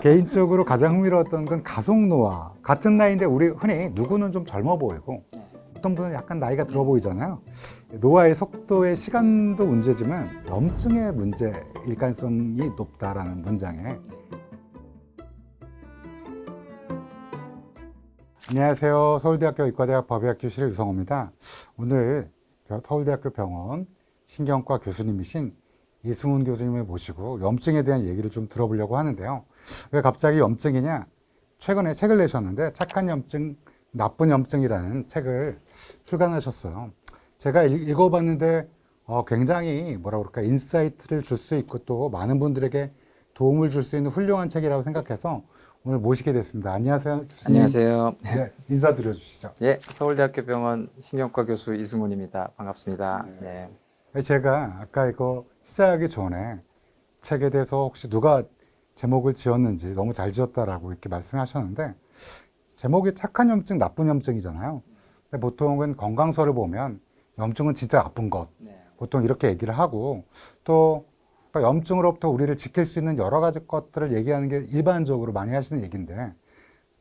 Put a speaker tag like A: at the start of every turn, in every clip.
A: 개인적으로 가장 흥미로웠던 건 가속노화. 같은 나이인데 우리 흔히 누구는 좀 젊어 보이고 어떤 분은 약간 나이가 들어 보이잖아요. 노화의 속도의 시간도 문제지만 염증의 문제일 가능성이 높다라는 문장에 안녕하세요. 서울대학교 의과대학 법의학 교실의 유성호입니다. 오늘 서울대학교 병원 신경과 교수님이신 이승훈 교수님을 모시고 염증에 대한 얘기를 좀 들어보려고 하는데요. 왜 갑자기 염증이냐? 최근에 책을 내셨는데 착한 염증, 나쁜 염증이라는 책을 출간하셨어요. 제가 읽어봤는데 굉장히 뭐라 그럴까 인사이트를 줄 수 있고 또 많은 분들에게 도움을 줄 수 있는 훌륭한 책이라고 생각해서 오늘 모시게 됐습니다. 안녕하세요. 교수님.
B: 안녕하세요.
A: 네, 인사드려 주시죠.
B: 예, 서울대학교 병원 신경과 교수 이승훈입니다. 반갑습니다.
A: 네. 제가 아까 이거 시작하기 전에 책에 대해서 혹시 누가 제목을 지었는지 너무 잘 지었다라고 이렇게 말씀하셨는데 제목이 착한 염증, 나쁜 염증이잖아요. 근데 보통은 건강서를 보면 염증은 진짜 나쁜 것 보통 이렇게 얘기를 하고 또 염증으로부터 우리를 지킬 수 있는 여러 가지 것들을 얘기하는 게 일반적으로 많이 하시는 얘기인데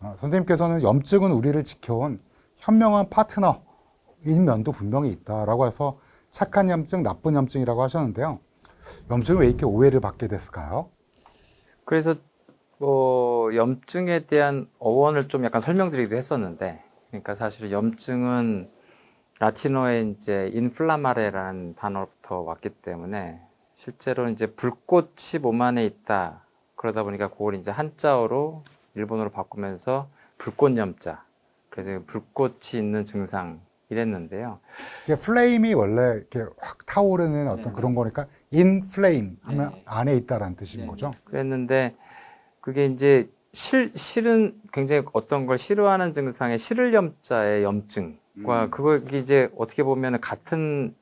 A: 선생님께서는 염증은 우리를 지켜온 현명한 파트너인 면도 분명히 있다라고 해서 착한 염증, 나쁜 염증이라고 하셨는데요. 염증은 왜 이렇게 오해를 받게 됐을까요?
B: 그래서 염증에 대한 어원을 좀 약간 설명드리기도 했었는데, 그러니까 사실 염증은 라틴어의 이제 인플라마레라는 단어부터 왔기 때문에 실제로 이제 불꽃이 몸 안에 있다. 그러다 보니까 그걸 이제 한자어로 일본어로 바꾸면서 불꽃염자. 그래서 불꽃이 있는 증상. 이랬는데요.
A: 이게 플레임이 원래 이렇게 확 타오르는 어떤 그런 거니까 in flame 하면 안에 있다라는 뜻인 거죠.
B: 그랬는데 그게 이제 실은 굉장히 어떤 걸 싫어하는 증상의 싫을 염자의 염증과 그거 이제 어떻게 보면 같은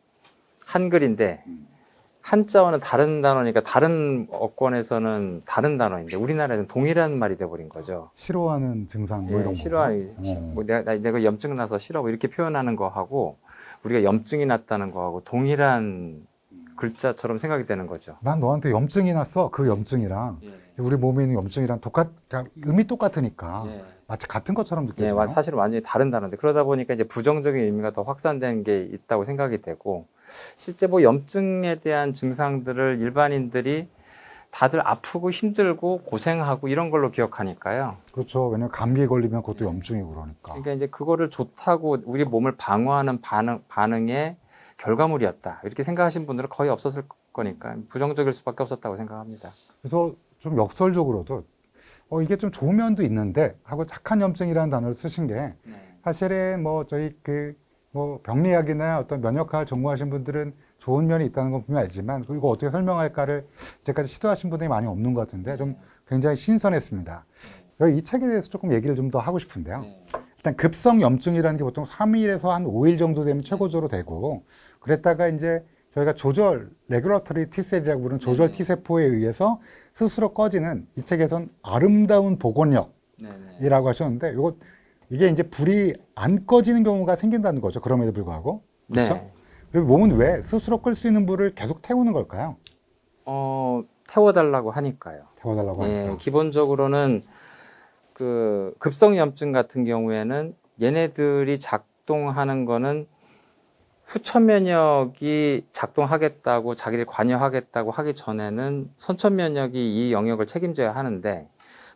B: 한글인데 한자어는 다른 단어니까 다른 어권에서는 다른 단어인데 우리나라에서는 동일한 말이 돼버린 거죠.
A: 싫어하는 증상 뭐 이런 거.
B: 싫어하는 뭐 내가 염증 나서 싫어 뭐 이렇게 표현하는 거하고 우리가 염증이 났다는 거하고 동일한 글자처럼 생각이 되는 거죠.
A: 난 너한테 염증이 났어. 그 염증이랑 우리 몸에 있는 염증이랑 의미 똑같으니까 마치 같은 것처럼 느껴지죠.
B: 사실은 완전히 다른 단어인데 그러다 보니까 이제 부정적인 의미가 더 확산되는 게 있다고 생각이 되고 실제 뭐 염증에 대한 증상들을 일반인들이 다들 아프고 힘들고 고생하고 이런 걸로 기억하니까요.
A: 그렇죠. 왜냐면 감기에 걸리면 그것도 염증이고 그러니까.
B: 그러니까 이제 그거를 좋다고 우리 몸을 방어하는 반응의 결과물이었다. 이렇게 생각하시는 분들은 거의 없었을 거니까 부정적일 수밖에 없었다고 생각합니다.
A: 그래서 좀 역설적으로도 이게 좀 좋은 면도 있는데 하고 착한 염증이라는 단어를 쓰신 게 사실은 뭐 저희 뭐 병리학이나 어떤 면역학을 전공하신 분들은 좋은 면이 있다는 건 분명히 알지만 이거 어떻게 설명할까를 이제까지 시도하신 분들이 많이 없는 것 같은데 좀 굉장히 신선했습니다. 이 책에 대해서 조금 얘기를 좀 더 하고 싶은데요. 일단 급성 염증이라는 게 보통 3일에서 한 5일 정도 되면 최고조로 되고 그랬다가 이제 저희가 레귤러터리 T셀이라고 부르는 조절 T세포에 의해서 스스로 꺼지는 이 책에선 아름다운 복원력이라고 하셨는데 이게 이제 불이 안 꺼지는 경우가 생긴다는 거죠. 그럼에도 불구하고. 그렇죠? 그리고 몸은 왜 스스로 끌 수 있는 불을 계속 태우는 걸까요?
B: 태워달라고 하니까요.
A: 태워달라고 하니까.
B: 기본적으로는 그 급성 염증 같은 경우에는 얘네들이 작동하는 거는 후천 면역이 작동하겠다고 자기를 관여하겠다고 하기 전에는 선천 면역이 이 영역을 책임져야 하는데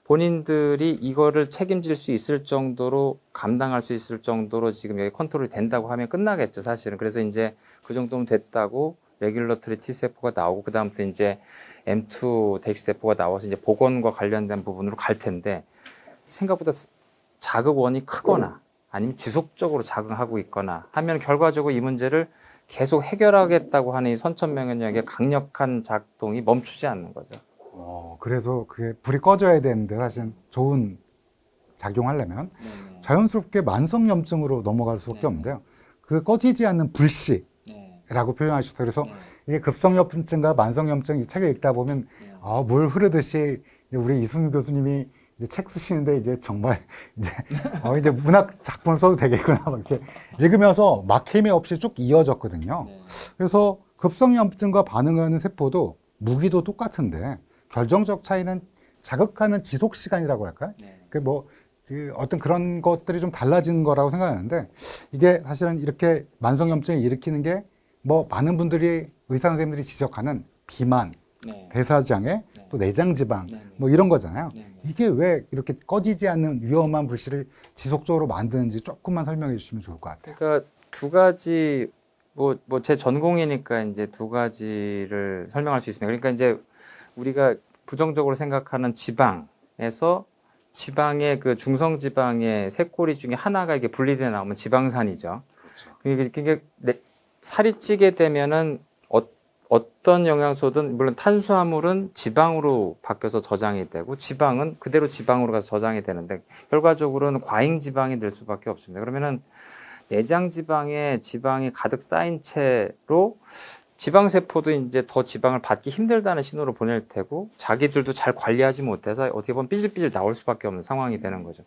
B: 본인들이 이거를 책임질 수 있을 정도로 감당할 수 있을 정도로 지금 여기 컨트롤이 된다고 하면 끝나겠죠, 사실은. 그래서 이제 그 정도면 됐다고 레귤러터리 T세포가 나오고 그다음부터 이제 M2 대시세포가 나와서 이제 복원과 관련된 부분으로 갈 텐데 생각보다 자극원이 크거나 아니면 지속적으로 작용하고 있거나 하면 결과적으로 이 문제를 계속 해결하겠다고 하는 이 선천 면역의 강력한 작동이 멈추지 않는 거죠.
A: 그래서 그게 불이 꺼져야 되는데 사실 좋은 작용하려면 자연스럽게 만성염증으로 넘어갈 수밖에 없는데요. 그 꺼지지 않는 불씨라고 표현하셨어요. 그래서 이게 급성염증과 만성염증 이 책을 읽다 보면 물 흐르듯이 우리 이승훈 교수님이 이제 책 쓰시는데 이제 정말 이제 문학 작품을 써도 되겠구나 막 이렇게 읽으면서 막힘이 없이 쭉 이어졌거든요. 그래서 급성염증과 반응하는 세포도 무기도 똑같은데 결정적 차이는 자극하는 지속 시간이라고 할까요?
B: 네.
A: 그 어떤 그런 것들이 좀 달라지는 거라고 생각하는데 이게 사실은 이렇게 만성염증을 일으키는 게 뭐 많은 분들이 의사 선생님들이 지적하는 비만,
B: 네.
A: 대사장애,
B: 네.
A: 또 내장지방
B: 네.
A: 뭐 이런 거잖아요.
B: 네.
A: 이게 왜 이렇게 꺼지지 않는 위험한 불씨를 지속적으로 만드는지 조금만 설명해 주시면 좋을 것 같아요.
B: 그러니까 두 가지 뭐 제 전공이니까 이제 두 가지를 설명할 수 있습니다. 그러니까 이제 우리가 부정적으로 생각하는 지방에서 지방의 그 중성 지방의 세 꼬리 중에 하나가 이게 분리돼 나오면 지방산이죠.
A: 그렇죠.
B: 그게 살이 찌게 되면은 어떤 영양소든 물론 탄수화물은 지방으로 바뀌어서 저장이 되고 지방은 그대로 지방으로 가서 저장이 되는데 결과적으로는 과잉 지방이 될 수밖에 없습니다. 그러면은 내장 지방에 지방이 가득 쌓인 채로 지방 세포도 이제 더 지방을 받기 힘들다는 신호를 보낼 테고 자기들도 잘 관리하지 못해서 어떻게 보면 삐질삐질 나올 수밖에 없는 상황이 되는 거죠.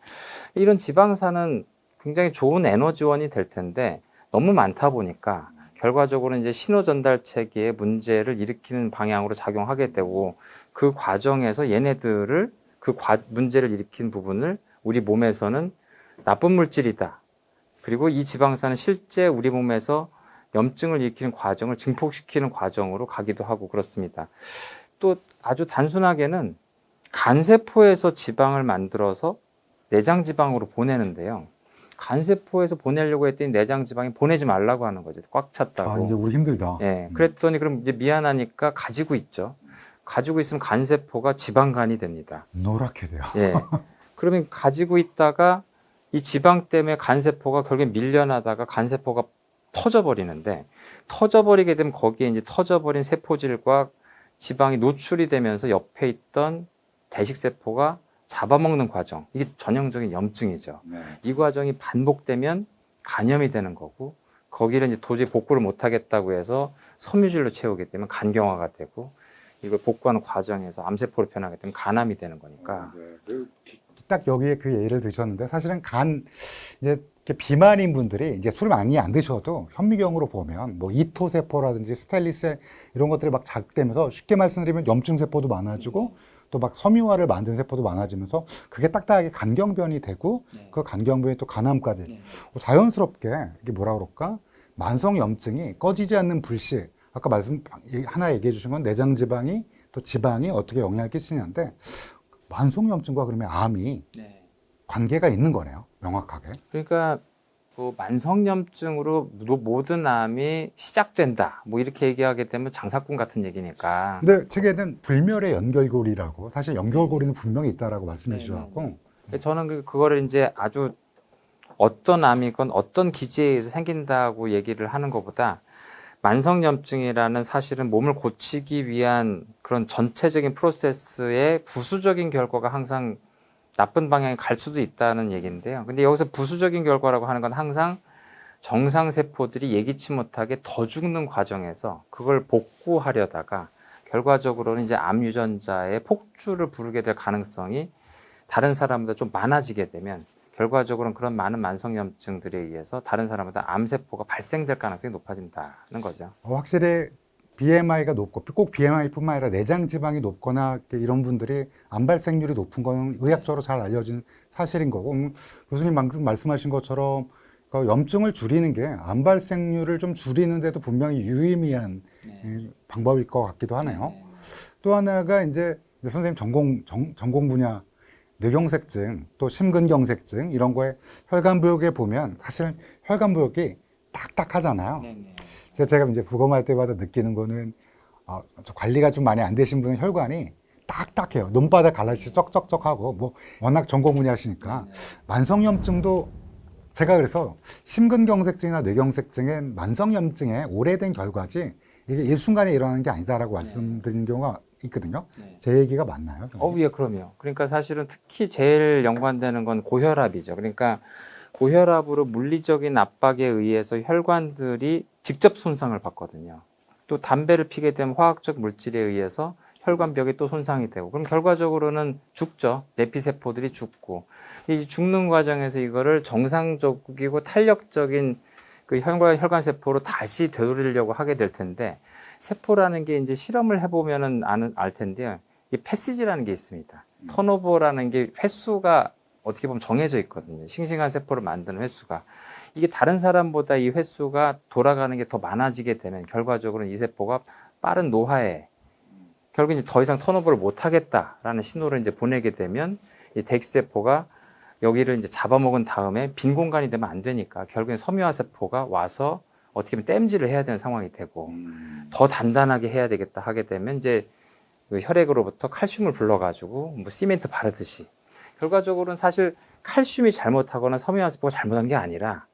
B: 이런 지방산은 굉장히 좋은 에너지원이 될 텐데 너무 많다 보니까 결과적으로 이제 신호 전달 체계에 문제를 일으키는 방향으로 작용하게 되고 그 과정에서 얘네들을 문제를 일으킨 부분을 우리 몸에서는 나쁜 물질이다. 그리고 이 지방산은 실제 우리 몸에서 염증을 일으키는 과정을 증폭시키는 과정으로 가기도 하고 그렇습니다. 또 아주 단순하게는 간세포에서 지방을 만들어서 내장지방으로 보내는데요. 간세포에서 보내려고 했더니 내장지방이 보내지 말라고 하는 거죠. 꽉 찼다고.
A: 아, 이제 우리 힘들다.
B: 예. 그랬더니 그럼 이제 미안하니까 가지고 있죠. 가지고 있으면 간세포가 지방간이 됩니다.
A: 노랗게 돼요.
B: 예. 그러면 가지고 있다가 이 지방 때문에 간세포가 결국에 밀려나다가 간세포가 터져버리는데 터져버리게 되면 거기에 이제 터져버린 세포질과 지방이 노출이 되면서 옆에 있던 대식세포가 잡아먹는 과정. 이게 전형적인 염증이죠.
A: 네.
B: 이 과정이 반복되면 간염이 되는 거고 거기를 이제 도저히 복구를 못 하겠다고 해서 섬유질로 채우게 되면 간경화가 되고 이걸 복구하는 과정에서 암세포로 변하게 되면 간암이 되는 거니까.
A: 딱 여기에 그 예를 드셨는데 사실은 이제 이렇게 비만인 분들이 이제 술을 많이 안 드셔도 현미경으로 보면 뭐 이토세포라든지 스텔리셀 이런 것들이 막 자극되면서 쉽게 말씀드리면 염증 세포도 많아지고 또 막 섬유화를 만든 세포도 많아지면서 그게 딱딱하게 간경변이 되고 그 간경변이 또 간암까지 자연스럽게 이게 뭐라 그럴까 만성 염증이 꺼지지 않는 불씨 아까 하나 얘기해 주신 건 내장 지방이 또 지방이 어떻게 영향을 끼치냐인데 만성염증과 그러면 암이 관계가 있는 거네요, 명확하게.
B: 그러니까 뭐 만성염증으로 모든 암이 시작된다. 뭐 이렇게 얘기하게 되면 장사꾼 같은 얘기니까.
A: 근데 책에는 불멸의 연결고리라고 사실 연결고리는 분명히 있다라고 말씀해 주셔갖고
B: 저는 그거를 이제 아주 어떤 암이건 어떤 기제에 의해서 생긴다고 얘기를 하는 것보다 만성염증이라는 사실은 몸을 고치기 위한 그런 전체적인 프로세스의 부수적인 결과가 항상 나쁜 방향에 갈 수도 있다는 얘기인데요. 근데 여기서 부수적인 결과라고 하는 건 항상 정상세포들이 예기치 못하게 더 죽는 과정에서 그걸 복구하려다가 결과적으로는 이제 암 유전자의 폭주를 부르게 될 가능성이 다른 사람보다 좀 많아지게 되면 결과적으로는 그런 많은 만성염증들에 의해서 다른 사람보다 암세포가 발생될 가능성이 높아진다는 거죠.
A: 확실히 BMI가 높고 꼭 BMI뿐만 아니라 내장 지방이 높거나 이런 분들이 암 발생률이 높은 건 의학적으로 잘 알려진 사실인 거고 교수님 방금 말씀하신 것처럼 그 염증을 줄이는 게 암 발생률을 좀 줄이는 데도 분명히 유의미한 방법일 것 같기도 하네요. 또 하나가 이제 선생님 전공 분야 뇌경색증 또 심근경색증 이런 거에 혈관부역에 보면 사실 혈관부역이 딱딱하잖아요. 제가 이제 부검할 때마다 느끼는 거는 저 관리가 좀 많이 안 되신 분은 혈관이 딱딱해요. 눈바닥 갈라지시 쩍쩍쩍하고 뭐 워낙 전공 분야시니까 만성염증도 제가 그래서 심근경색증이나 뇌경색증은 만성염증의 오래된 결과지 이게 일순간에 일어나는 게 아니다라고 말씀드리는 경우가 있거든요. 제 얘기가 맞나요?
B: 예, 그럼요. 그러니까 사실은 특히 제일 연관되는 건 고혈압이죠. 그러니까 고혈압으로 물리적인 압박에 의해서 혈관들이 직접 손상을 받거든요. 또 담배를 피게 되면 화학적 물질에 의해서 혈관벽이 또 손상이 되고 그럼 결과적으로는 죽죠. 내피세포들이 죽고 이 죽는 과정에서 이거를 정상적이고 탄력적인 그 혈관세포로 다시 되돌리려고 하게 될 텐데 세포라는 게 이제 실험을 해보면은 알 텐데요. 이 패시지라는 게 있습니다. 턴오버라는 게 횟수가 어떻게 보면 정해져 있거든요. 싱싱한 세포를 만드는 횟수가. 이게 다른 사람보다 이 횟수가 돌아가는 게 더 많아지게 되면 결과적으로는 이 세포가 빠른 노화에 결국 이제 더 이상 턴오버를 못 하겠다라는 신호를 이제 보내게 되면 이 대기세포가 여기를 이제 잡아먹은 다음에 빈 공간이 되면 안 되니까 결국엔 섬유화 세포가 와서 어떻게 보면 땜질을 해야 되는 상황이 되고 더 단단하게 해야 되겠다 하게 되면 이제 그 혈액으로부터 칼슘을 불러가지고 뭐 시멘트 바르듯이 결과적으로는 사실 칼슘이 잘못하거나 섬유화 세포가 잘못한 게 아니라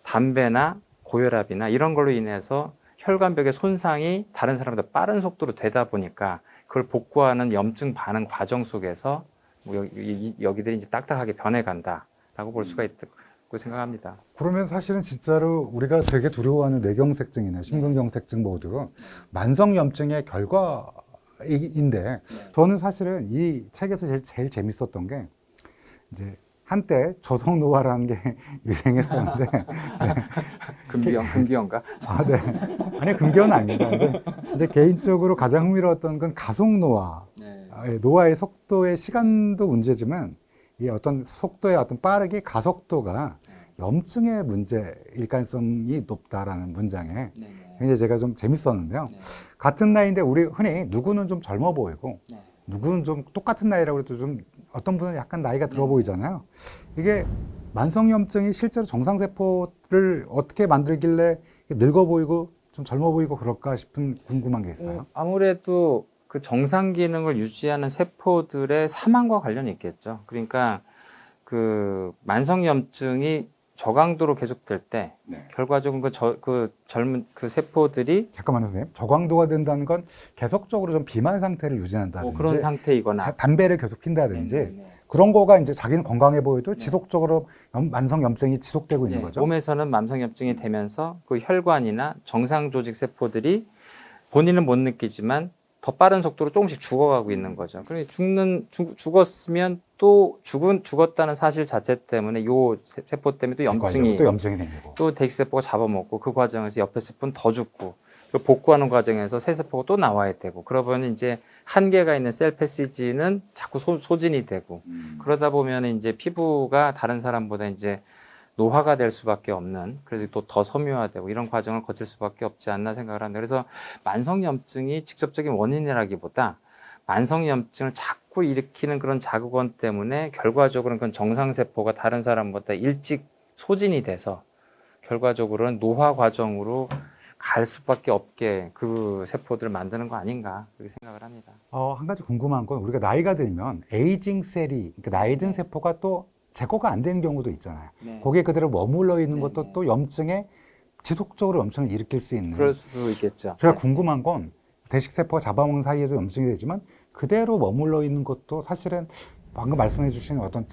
B: 담배나 고혈압이나 이런 걸로 인해서 혈관벽의 손상이 다른 사람보다 빠른 속도로 되다 보니까 그걸 복구하는 염증 반응 과정 속에서 뭐 여기들이 이제 딱딱하게 변해간다라고 볼 수가 있다고 생각합니다.
A: 그러면 사실은 진짜로 우리가 되게 두려워하는 뇌경색증이나 심근경색증 모두 만성염증의 결과인데 저는 사실은 이 책에서 제일 재밌었던 게 이제 한때 조성노화라는 게 유행했었는데
B: 금기형가?
A: 아, 네. 아니 금기형은 아닙니다. 근데 이제 개인적으로 가장 흥미로웠던 건 가속노화. 노화의 속도의 시간도 문제지만 이 어떤 속도의 어떤 빠르게 가속도가 염증의 문제일 가능성이 높다라는 문장에 굉장히 제가 좀 재밌었는데요. 같은 나이인데 우리 흔히 누구는 좀 젊어 보이고 누구는 좀 똑같은 나이라고 해도 좀 어떤 분은 약간 나이가 들어 보이잖아요. 이게 만성염증이 실제로 정상세포를 어떻게 만들길래 늙어 보이고 좀 젊어 보이고 그럴까 싶은 궁금한 게 있어요.
B: 아무래도 그 정상 기능을 유지하는 세포들의 사망과 관련이 있겠죠. 그러니까 그 만성염증이 저강도로 계속될 때 결과적으로 그 젊은 그 세포들이
A: 잠깐만요, 선생님. 저강도가 된다는 건 계속적으로 좀 비만 상태를 유지한다든지
B: 그런 상태이거나
A: 담배를 계속 핀다든지 그런 거가 이제 자기는 건강해 보여도 지속적으로 만성염증이 지속되고 있는 거죠.
B: 몸에서는 만성염증이 되면서 그 혈관이나 정상 조직 세포들이 본인은 못 느끼지만 더 빠른 속도로 조금씩 죽어가고 있는 거죠. 그러니까 죽었으면 또 죽었다는 사실 자체 때문에 요 세포 때문에 또 염증이
A: 생기고
B: 또 대기세포가 잡아먹고 그 과정에서 옆에 세포는 더 죽고 복구하는 과정에서 새 세포가 또 나와야 되고 그러면 이제 한계가 있는 셀 패시지는 자꾸 소진이 되고 그러다 보면 이제 피부가 다른 사람보다 이제 노화가 될 수밖에 없는 그래서 또 더 섬유화되고 이런 과정을 거칠 수밖에 없지 않나 생각을 합니다. 그래서 만성염증이 직접적인 원인이라기보다 만성염증을 자꾸 일으키는 그런 자극원 때문에 결과적으로는 그건 정상세포가 다른 사람보다 일찍 소진이 돼서 결과적으로는 노화 과정으로 갈 수밖에 없게 그 세포들을 만드는 거 아닌가 그렇게 생각을 합니다.
A: 한 가지 궁금한 건 우리가 나이가 들면 에이징 셀이 그러니까 나이 든 세포가 또 제거가 안 되는 경우도 있잖아요. 거기에 그대로 머물러 있는 것도 또 염증에 지속적으로 염증을 일으킬 수 있는.
B: 그럴 수도 있겠죠.
A: 제가 궁금한 건 대식세포가 잡아먹는 사이에도 염증이 되지만 그대로 머물러 있는 것도 사실은 방금 말씀해 주신 어떤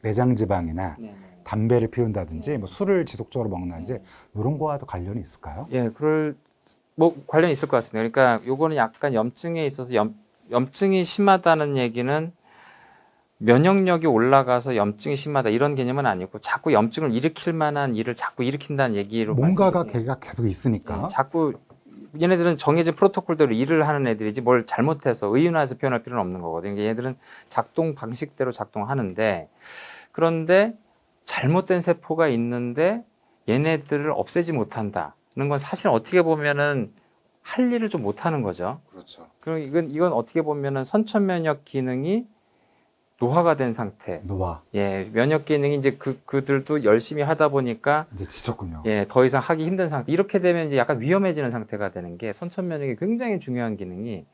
A: 내장지방이나 담배를 피운다든지 뭐 술을 지속적으로 먹는다든지 이런 거와도 관련이 있을까요?
B: 예, 관련이 있을 것 같습니다. 그러니까 요거는 약간 염증에 있어서 염증이 심하다는 얘기는 면역력이 올라가서 염증이 심하다 이런 개념은 아니고 자꾸 염증을 일으킬 만한 일을 자꾸 일으킨다는 얘기로
A: 뭔가가 걔가 계속 있으니까
B: 자꾸 얘네들은 정해진 프로토콜대로 일을 하는 애들이지 뭘 잘못해서 의인화해서 표현할 필요는 없는 거거든요. 얘네들은 작동 방식대로 작동하는데 그런데 잘못된 세포가 있는데 얘네들을 없애지 못한다는 건 사실 어떻게 보면은 할 일을 좀 못하는 거죠.
A: 그렇죠.
B: 그럼 이건 어떻게 보면은 선천 면역 기능이 노화가 된 상태.
A: 노화.
B: 예, 면역 기능이 이제 그들도 열심히 하다 보니까
A: 이제 지쳤군요.
B: 예, 더 이상 하기 힘든 상태. 이렇게 되면 이제 약간 위험해지는 상태가 되는 게 선천 면역이 굉장히 중요한 기능이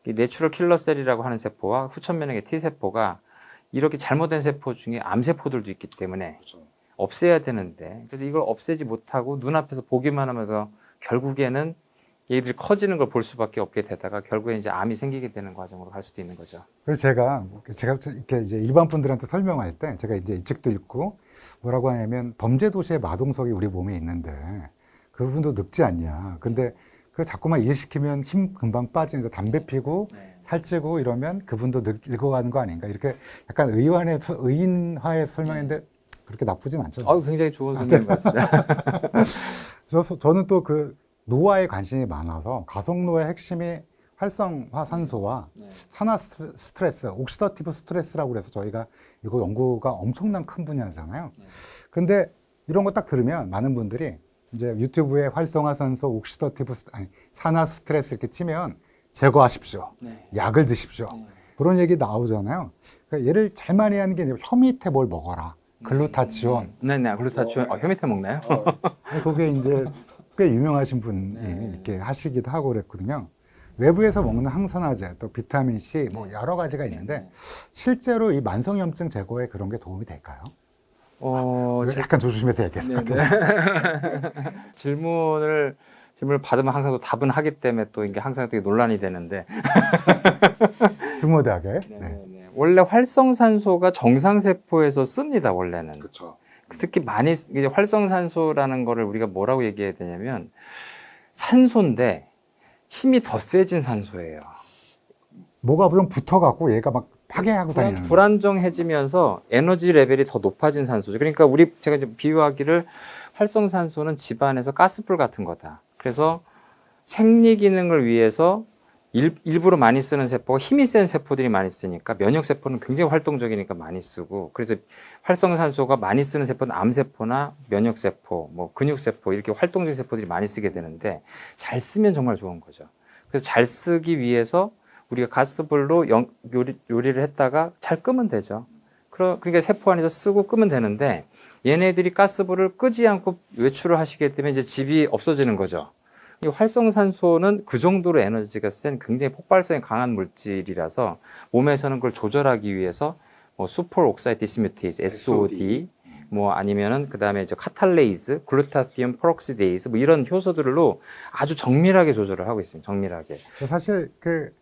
B: 이 내추럴 킬러 셀이라고 하는 세포와 후천 면역의 T 세포가 이렇게 잘못된 세포 중에 암 세포들도 있기 때문에
A: 그렇죠.
B: 없애야 되는데 그래서 이걸 없애지 못하고 눈앞에서 보기만 하면서 결국에는 얘들이 커지는 걸 볼 수밖에 없게 되다가 결국에 이제 암이 생기게 되는 과정으로 갈 수도 있는 거죠.
A: 그래서 제가 이렇게 이제 일반 분들한테 설명할 때 제가 이제 이 책도 읽고 뭐라고 하냐면 범죄 도시의 마동석이 우리 몸에 있는데 그분도 늙지 않냐. 근데 그 자꾸만 일시키면 힘 금방 빠지면서 담배 피고 살찌고 이러면 그분도 늙어가는 거 아닌가. 이렇게 약간 의인화해서 설명했는데 그렇게 나쁘진 않죠.
B: 굉장히 좋은 선생님 같습니다.
A: 저는 또 그 노화에 관심이 많아서 가속노화의 핵심이 활성화산소와 산화스트레스, 옥시더티브 스트레스라고 그래서 저희가 이거 연구가 엄청난 큰 분야잖아요. 근데 이런 거 딱 들으면 많은 분들이 이제 유튜브에 활성화산소, 산화스트레스 이렇게 치면 제거하십시오. 약을 드십시오. 그런 얘기 나오잖아요. 그러니까 얘를 제일 많이 하는 게 혀 밑에 뭘 먹어라. 글루타치온.
B: 네네, 글루타치온. 혀 밑에 먹나요?
A: 그게 이제 꽤 유명하신 분이 이렇게 하시기도 하고 그랬거든요. 외부에서 먹는 항산화제, 또 비타민 C, 뭐 여러 가지가 있는데 실제로 이 만성염증 제거에 그런 게 도움이 될까요? 약간 조심해서 얘기했어요.
B: 질문을 받으면 항상 또 답은 하기 때문에 또 이게 항상 되게 논란이 되는데.
A: 스무드하게.
B: 원래 활성산소가 정상세포에서 씁니다, 원래는.
A: 그렇죠.
B: 특히 많이, 이제 활성산소라는 거를 우리가 뭐라고 얘기해야 되냐면, 산소인데 힘이 더 세진 산소예요.
A: 뭐가 좀 붙어갖고 얘가 막 파괴하고 다니는.
B: 불안정해지면서 에너지 레벨이 더 높아진 산소죠. 그러니까 제가 이제 비유하기를 활성산소는 집안에서 가스불 같은 거다. 그래서 생리 기능을 위해서 일부러 많이 쓰는 세포가 힘이 센 세포들이 많이 쓰니까 면역 세포는 굉장히 활동적이니까 많이 쓰고, 그래서 활성산소가 많이 쓰는 세포는 암세포나 면역 세포, 뭐 근육 세포 이렇게 활동적인 세포들이 많이 쓰게 되는데 잘 쓰면 정말 좋은 거죠. 그래서 잘 쓰기 위해서 우리가 가스불로 요리를 했다가 잘 끄면 되죠. 그러니까 세포 안에서 쓰고 끄면 되는데 얘네들이 가스불을 끄지 않고 외출을 하시게 되면 이제 집이 없어지는 거죠. 이 활성산소는 그 정도로 에너지가 센 굉장히 폭발성이 강한 물질이라서 몸에서는 그걸 조절하기 위해서 뭐 수폴 옥사이드 디스뮤테이즈 SOD 뭐 아니면은 그다음에 카탈레이즈, 글루타티온 페록시데이즈 뭐 이런 효소들로 아주 정밀하게 조절을 하고 있습니다. 정밀하게.
A: 사실 그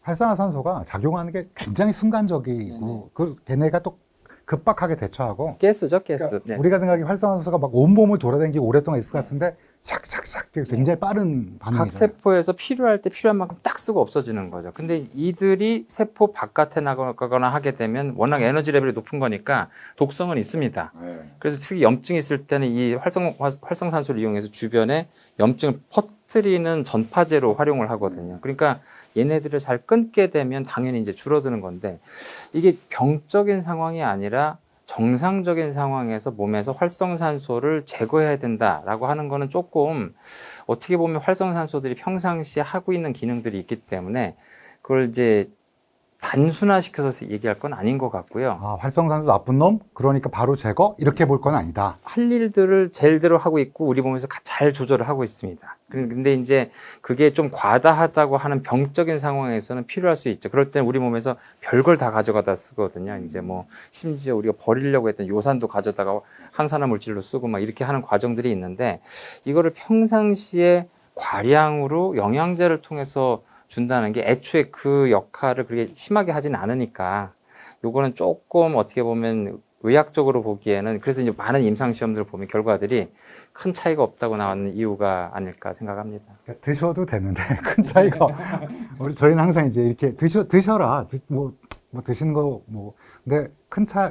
A: 활성화산소가 작용하는 게 굉장히 순간적이고 걔네가 또 급박하게 대처하고
B: 가스죠, 가스.
A: 그러니까 우리가 생각하기 활성화산소가 막 온몸을 돌아다니고 오랫동안 있을 것 같은데 착착착 굉장히 빠른 반응이죠.
B: 각 세포에서 필요할 때 필요한 만큼 딱 쓰고 없어지는 거죠. 근데 이들이 세포 바깥에 나가거나 하게 되면 워낙 에너지 레벨이 높은 거니까 독성은 있습니다. 그래서 특히 염증이 있을 때는 이 활성산소를 이용해서 주변에 염증을 퍼뜨리는 전파제로 활용을 하거든요. 그러니까 얘네들을 잘 끊게 되면 당연히 이제 줄어드는 건데, 이게 병적인 상황이 아니라 정상적인 상황에서 몸에서 활성산소를 제거해야 된다라고 하는 거는 조금 어떻게 보면 활성산소들이 평상시에 하고 있는 기능들이 있기 때문에 그걸 이제 단순화시켜서 얘기할 건 아닌 것 같고요.
A: 활성산소 나쁜 놈? 그러니까 바로 제거? 이렇게 볼 건 아니다.
B: 할 일들을 제일대로 하고 있고 우리 몸에서 잘 조절을 하고 있습니다. 근데 이제 그게 좀 과다하다고 하는 병적인 상황에서는 필요할 수 있죠. 그럴 때는 우리 몸에서 별걸 다 가져가다 쓰거든요. 이제 뭐 심지어 우리가 버리려고 했던 요산도 가져다가 항산화 물질로 쓰고 막 이렇게 하는 과정들이 있는데, 이거를 평상시에 과량으로 영양제를 통해서 준다는 게 애초에 그 역할을 그렇게 심하게 하진 않으니까 요거는 조금 어떻게 보면 의학적으로 보기에는, 그래서 이제 많은 임상시험들을 보면 결과들이 큰 차이가 없다고 나오는 이유가 아닐까 생각합니다.
A: 그러니까 드셔도 되는데 큰 차이가 저희는 항상 이제 이렇게 드셔라 뭐 드시는 거 뭐 근데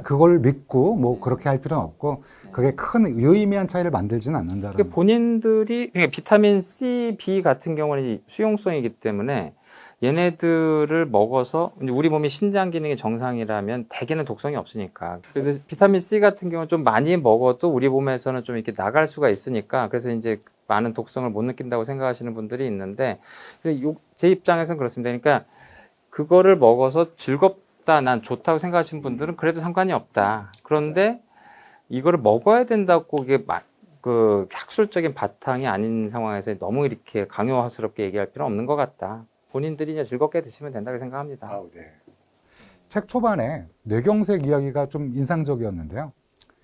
A: 그걸 믿고 뭐 그렇게 할 필요는 없고 그게 큰 유의미한 차이를 만들지는 않는다라는.
B: 그러니까 본인들이 그러니까 비타민 C, B 같은 경우는 수용성이기 때문에 얘네들을 먹어서 우리 몸이 신장 기능이 정상이라면 대개는 독성이 없으니까. 그래서 비타민 C 같은 경우는 좀 많이 먹어도 우리 몸에서는 좀 이렇게 나갈 수가 있으니까, 그래서 이제 많은 독성을 못 느낀다고 생각하시는 분들이 있는데, 제 입장에서는 그렇습니다. 그러니까 그거를 먹어서 즐겁다, 난 좋다고 생각하시는 분들은 그래도 상관이 없다. 그런데 이거를 먹어야 된다고 이게 그 학술적인 바탕이 아닌 상황에서 너무 이렇게 강요스럽게 얘기할 필요는 없는 것 같다. 본인들이 이제 즐겁게 드시면 된다고 생각합니다.
A: 네. 책 초반에 뇌경색 이야기가 좀 인상적이었는데요.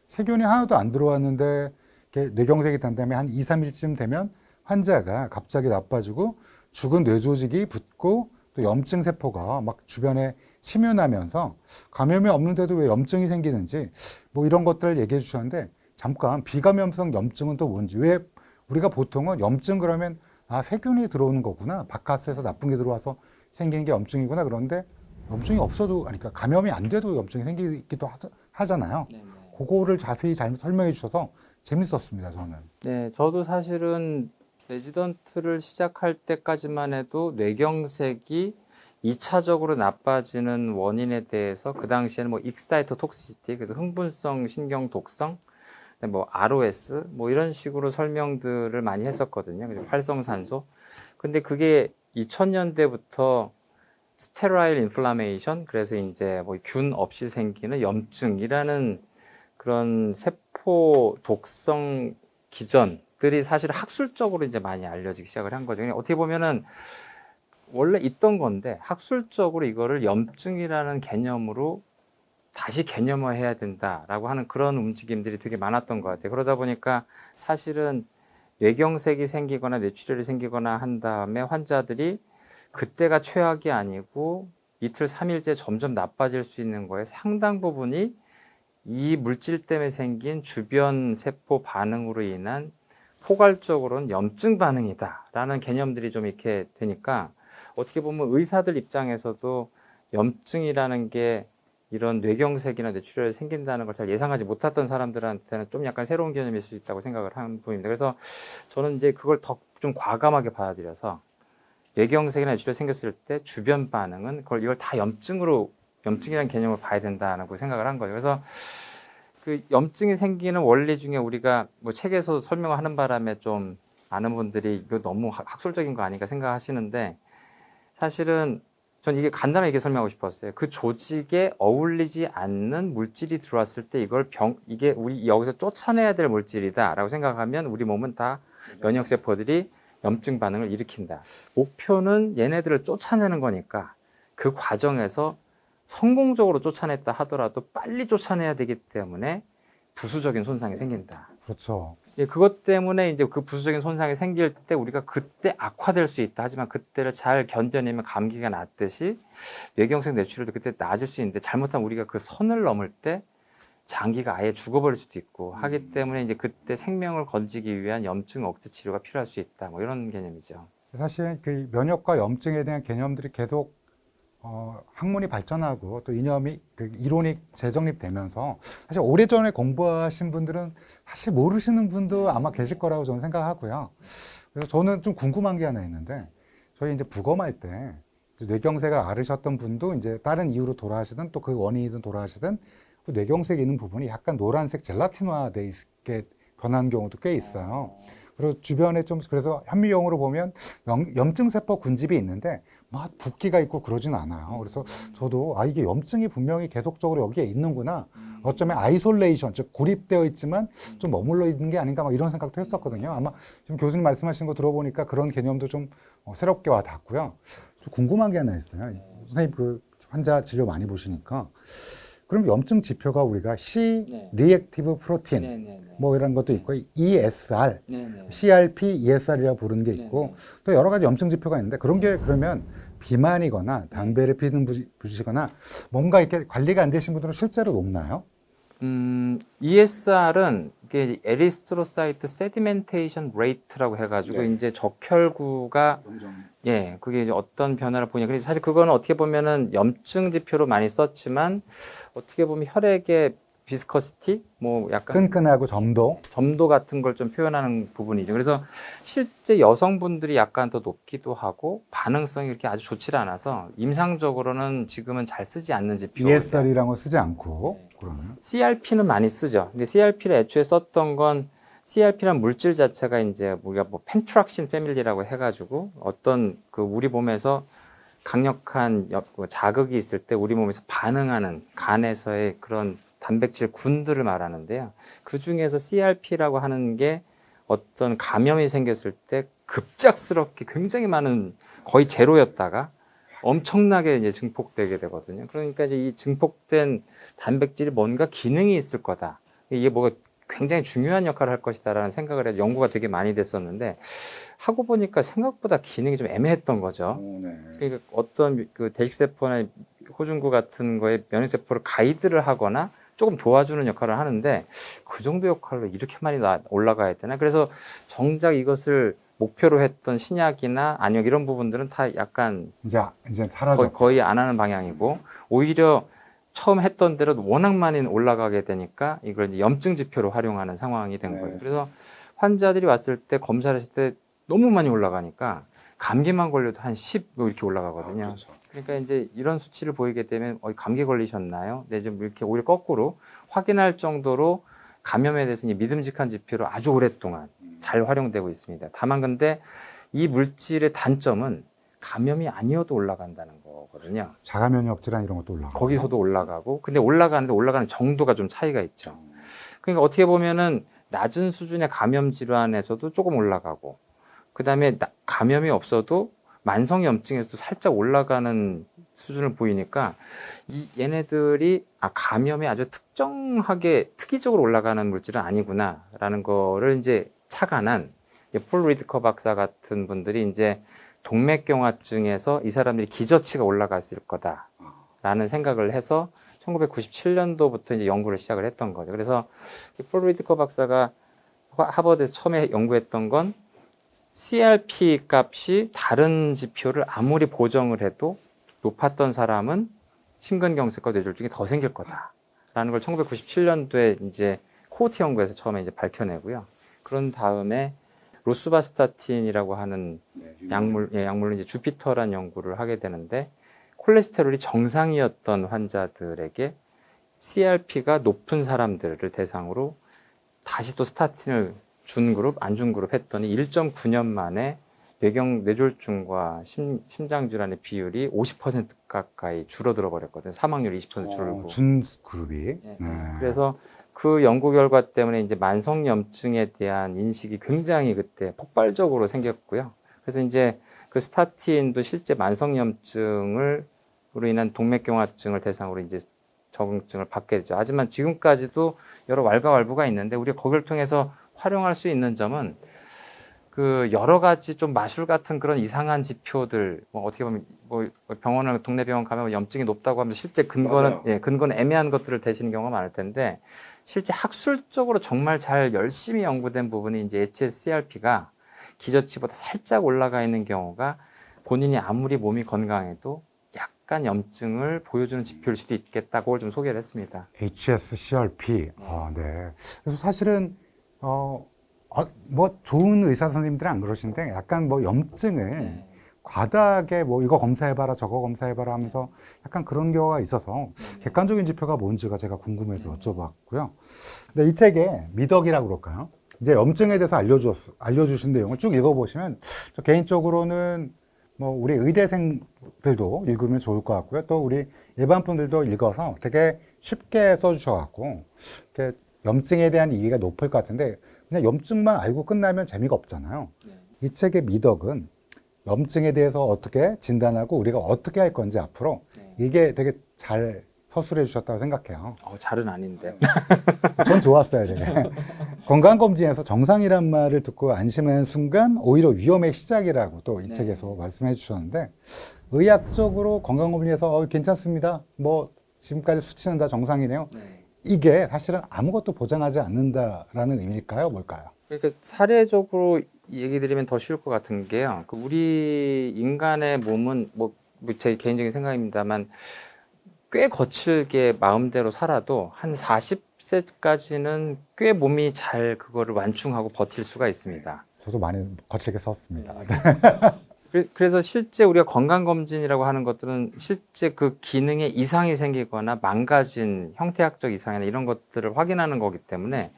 A: 세균이 하나도 안 들어왔는데 뇌경색이 된 다음에 한 2, 3일쯤 되면 환자가 갑자기 나빠지고 죽은 뇌조직이 붙고 또 염증 세포가 막 주변에 침윤하면서 감염이 없는데도 왜 염증이 생기는지 뭐 이런 것들을 얘기해 주셨는데, 잠깐 비감염성 염증은 또 뭔지, 왜 우리가 보통은 염증 그러면 세균이 들어오는 거구나, 바깥에서 나쁜 게 들어와서 생긴 게 염증이구나, 그런데 염증이 없어도, 그러니까 감염이 안 돼도 염증이 생기기도 하잖아요. 그거를 자세히 잘 설명해 주셔서 재밌었습니다, 저는.
B: 네, 저도 사실은 레지던트를 시작할 때까지만 해도 뇌경색이 2차적으로 나빠지는 원인에 대해서 그 당시에는 뭐 익사이터 톡시시티, 그래서 흥분성 신경 독성, 뭐 ROS 뭐 이런 식으로 설명들을 많이 했었거든요. 그래서 활성산소. 근데 그게 2000년대부터 스테라일 인플라메이션, 그래서 이제 뭐 균 없이 생기는 염증이라는 그런 세포 독성 기전들이 사실 학술적으로 이제 많이 알려지기 시작을 한 거죠. 어떻게 보면은 원래 있던 건데 학술적으로 이거를 염증이라는 개념으로 다시 개념화해야 된다라고 하는 그런 움직임들이 되게 많았던 것 같아요. 그러다 보니까 사실은 뇌경색이 생기거나 뇌출혈이 생기거나 한 다음에 환자들이 그때가 최악이 아니고 이틀, 3일째 점점 나빠질 수 있는 거에 상당 부분이 이 물질 때문에 생긴 주변 세포 반응으로 인한 포괄적으로는 염증 반응이다라는 개념들이 좀 이렇게 되니까 어떻게 보면 의사들 입장에서도 염증이라는 게 이런 뇌경색이나 뇌출혈이 생긴다는 걸 잘 예상하지 못했던 사람들한테는 좀 약간 새로운 개념일 수 있다고 생각을 한 부분입니다. 그래서 저는 이제 그걸 더 좀 과감하게 받아들여서 뇌경색이나 뇌출혈이 생겼을 때 주변 반응은 이걸 다 염증이라는 개념을 봐야 된다는 생각을 한 거예요. 그래서 그 염증이 생기는 원리 중에 우리가 뭐 책에서 설명하는 바람에 좀 아는 분들이 이거 너무 학술적인 거 아닌가 생각하시는데 사실은 전 이게 간단하게 이렇게 설명하고 싶었어요. 그 조직에 어울리지 않는 물질이 들어왔을 때 이게 우리 여기서 쫓아내야 될 물질이다라고 생각하면 우리 몸은 다 면역세포들이 염증 반응을 일으킨다. 목표는 얘네들을 쫓아내는 거니까 그 과정에서 성공적으로 쫓아냈다 하더라도 빨리 쫓아내야 되기 때문에 부수적인 손상이 생긴다.
A: 그렇죠.
B: 예, 그것 때문에 이제 그 부수적인 손상이 생길 때 우리가 그때 악화될 수 있다. 하지만 그때를 잘 견뎌내면 감기가 낫듯이 뇌경색 뇌출혈도 그때 나아질 수 있는데 잘못하면 우리가 그 선을 넘을 때 장기가 아예 죽어버릴 수도 있고 하기 때문에 이제 그때 생명을 건지기 위한 염증 억제 치료가 필요할 수 있다. 뭐 이런 개념이죠.
A: 사실 그 면역과 염증에 대한 개념들이 계속 학문이 발전하고 또 이론이 재정립되면서 사실 오래전에 공부하신 분들은 사실 모르시는 분도 아마 계실 거라고 저는 생각하고요. 그래서 저는 좀 궁금한 게 하나 있는데 저희 이제 부검할 때 이제 뇌경색을 앓으셨던 분도 이제 다른 이유로 돌아가시든 또 그 원인이든 돌아가시든 그 뇌경색이 있는 부분이 약간 노란색 젤라틴화돼 있게 변한 경우도 꽤 있어요. 그리고 주변에 좀 그래서 현미경으로 보면 염증세포 군집이 있는데 막 붓기가 있고 그러진 않아요. 그래서 저도 이게 염증이 분명히 계속적으로 여기에 있는구나. 어쩌면 아이솔레이션, 즉 고립되어 있지만 좀 머물러 있는 게 아닌가 막 이런 생각도 했었거든요. 아마 지금 교수님 말씀하신 거 들어보니까 그런 개념도 좀 새롭게 와 닿고요. 좀 궁금한 게 하나 있어요. 선생님 그 환자 진료 많이 보시니까 그럼 염증 지표가 우리가 C 리액티브 프로틴 뭐 이런 것도 있고 ESR, CRP, ESR이라고 부르는 게 있고 또 여러 가지 염증 지표가 있는데 그런 게 그러면 비만이거나 담배를 피우시거나 뭔가 이렇게 관리가 안 되신 분들은 실제로 높나요?
B: ESR은 이게 에리스트로사이트 세디멘테이션 레이트라고 해가지고 이제 적혈구가 그게 이제 어떤 변화를 보냐. 그래서 사실 그거는 어떻게 보면은 염증 지표로 많이 썼지만 어떻게 보면 혈액의 비스커시티, 뭐 약간
A: 끈끈하고 점도
B: 같은 걸 좀 표현하는 부분이죠. 그래서 실제 여성분들이 약간 더 높기도 하고 반응성이 이렇게 아주 좋지 않아서 임상적으로는 지금은 잘 쓰지 않는 지표.
A: ESR이라는 거 쓰지 않고 그러면
B: CRP는 많이 쓰죠. 근데 CRP를 애초에 썼던 건 CRP라는 물질 자체가 이제 우리가 뭐 펜트락신 패밀리라고 해가지고 어떤 그 우리 몸에서 강력한 자극이 있을 때 우리 몸에서 반응하는 간에서의 그런 단백질 군들을 말하는데요. 그 중에서 CRP라고 하는 게 어떤 감염이 생겼을 때 급작스럽게 굉장히 많은 거의 제로였다가 엄청나게 이제 증폭되게 되거든요. 그러니까 이제 이 증폭된 단백질이 뭔가 기능이 있을 거다. 이게 뭐가 굉장히 중요한 역할을 할 것이다라는 생각을 해서 연구가 되게 많이 됐었는데 하고 보니까 생각보다 기능이 좀 애매했던 거죠. 그러니까 어떤 그 대식세포나 호중구 같은 거에 면역세포를 가이드를 하거나 조금 도와주는 역할을 하는데 그 정도 역할로 이렇게 많이 올라가야 되나? 그래서 정작 이것을 목표로 했던 신약이나 안역 이런 부분들은 다 약간
A: 이제 사라졌고
B: 거의 안 하는 방향이고 오히려 처음 했던 대로 워낙 많이 올라가게 되니까 이걸 이제 염증 지표로 활용하는 상황이 된 거예요. 그래서 환자들이 왔을 때 검사를 했을 때 너무 많이 올라가니까 감기만 걸려도 한 10 뭐 이렇게 올라가거든요.
C: 그렇죠.
B: 그러니까 이제 이런 수치를 보이게 되면 감기 걸리셨나요? 네, 좀 이렇게 오히려 거꾸로 확인할 정도로 감염에 대해서 이제 믿음직한 지표로 아주 오랫동안 잘 활용되고 있습니다. 다만 근데 이 물질의 단점은 감염이 아니어도 올라간다는 거거든요.
A: 자가 면역 질환 이런 것도 올라가고.
B: 거기서도 올라가고, 근데 올라가는데 올라가는 정도가 좀 차이가 있죠. 그러니까 어떻게 보면은 낮은 수준의 감염 질환에서도 조금 올라가고, 그 다음에 감염이 없어도 만성염증에서도 살짝 올라가는 수준을 보이니까 얘네들이 감염이 아주 특이적으로 올라가는 물질은 아니구나라는 거를 이제 착안한 폴 리드커 박사 같은 분들이 이제 동맥경화증에서 이 사람들이 기저치가 올라갔을 거다라는 생각을 해서 1997년도부터 이제 연구를 시작을 했던 거죠. 그래서 폴 리드커 박사가 하버드에서 처음에 연구했던 건 CRP 값이 다른 지표를 아무리 보정을 해도 높았던 사람은 심근경색과 뇌졸중이 더 생길 거다라는 걸 1997년도에 이제 코호트 연구에서 처음에 이제 밝혀내고요. 그런 다음에 로스바스타틴이라고 하는 약물로 이제 주피터란 연구를 하게 되는데, 콜레스테롤이 정상이었던 환자들에게 CRP가 높은 사람들을 대상으로 다시 또 스타틴을 준 그룹, 안 준 그룹 했더니 1.9년 만에 뇌졸중과 심장질환의 비율이 50% 가까이 줄어들어 버렸거든요. 사망률이 20% 줄고.
A: 준 그룹이.
B: 네.
A: 네.
B: 그래서 그 연구 결과 때문에 이제 만성염증에 대한 인식이 굉장히 그때 폭발적으로 생겼고요. 그래서 이제 그 스타틴도 실제 만성염증으로 인한 동맥경화증을 대상으로 이제 적응증을 받게 되죠. 하지만 지금까지도 여러 왈가왈부가 있는데 우리가 거기를 통해서 활용할 수 있는 점은 그 여러 가지 좀 마술 같은 그런 이상한 지표들, 어떻게 보면 동네 병원 가면 염증이 높다고 하면 실제 근거는 근거는 애매한 것들을 대시는 경우가 많을 텐데, 실제 학술적으로 정말 잘 열심히 연구된 부분이 이제 HSCRP가 기저치보다 살짝 올라가 있는 경우가 본인이 아무리 몸이 건강해도 약간 염증을 보여주는 지표일 수도 있겠다고 좀 소개를 했습니다.
A: HSCRP. 네. 그래서 사실은 뭐 좋은 의사 선생님들은 안 그러시는데 약간 뭐 염증을 과다하게 뭐 이거 검사해봐라 저거 검사해봐라 하면서 약간 그런 경우가 있어서 객관적인 지표가 뭔지가 제가 궁금해서 여쭤봤고요. 근데 이 책에 미덕이라고 그럴까요? 이제 염증에 대해서 알려주신 내용을 쭉 읽어보시면 저 개인적으로는 뭐 우리 의대생들도 읽으면 좋을 것 같고요. 또 우리 일반 분들도 읽어서 되게 쉽게 써주셔갖고 이렇게 염증에 대한 이해가 높을 것 같은데, 그냥 염증만 알고 끝나면 재미가 없잖아요. 이 책의 미덕은 염증에 대해서 어떻게 진단하고 우리가 어떻게 할 건지 앞으로 이게 되게 잘 서술해 주셨다고 생각해요.
B: 잘은 아닌데.
A: 전 좋았어요, 되게. 건강검진에서 정상이란 말을 듣고 안심하는 순간 오히려 위험의 시작이라고 또 이 책에서 말씀해 주셨는데, 의학적으로 건강검진에서 괜찮습니다. 뭐 지금까지 수치는 다 정상이네요. 이게 사실은 아무것도 보장하지 않는다라는 의미일까요? 뭘까요?
B: 그러니까 사례적으로 얘기 드리면 더 쉬울 것 같은 게요. 우리 인간의 몸은 제 개인적인 생각입니다만 꽤 거칠게 마음대로 살아도 한 40세까지는 꽤 몸이 잘 그거를 완충하고 버틸 수가 있습니다.
A: 저도 많이 거칠게 썼습니다.
B: 그래서 실제 우리가 건강검진이라고 하는 것들은 실제 그 기능에 이상이 생기거나 망가진 형태학적 이상이나 이런 것들을 확인하는 거기 때문에,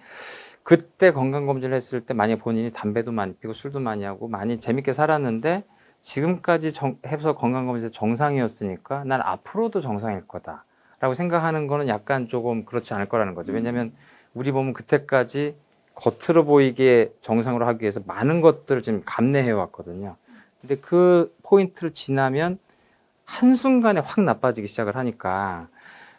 B: 그때 건강검진을 했을 때 만약 본인이 담배도 많이 피고 술도 많이 하고 많이 재밌게 살았는데 지금까지 해서 건강검진에서 정상이었으니까 난 앞으로도 정상일 거다라고 생각하는 거는 약간 조금 그렇지 않을 거라는 거죠. 왜냐하면 우리 몸은 그때까지 겉으로 보이게 정상으로 하기 위해서 많은 것들을 지금 감내해 왔거든요. 근데 그 포인트를 지나면 한순간에 확 나빠지기 시작을 하니까,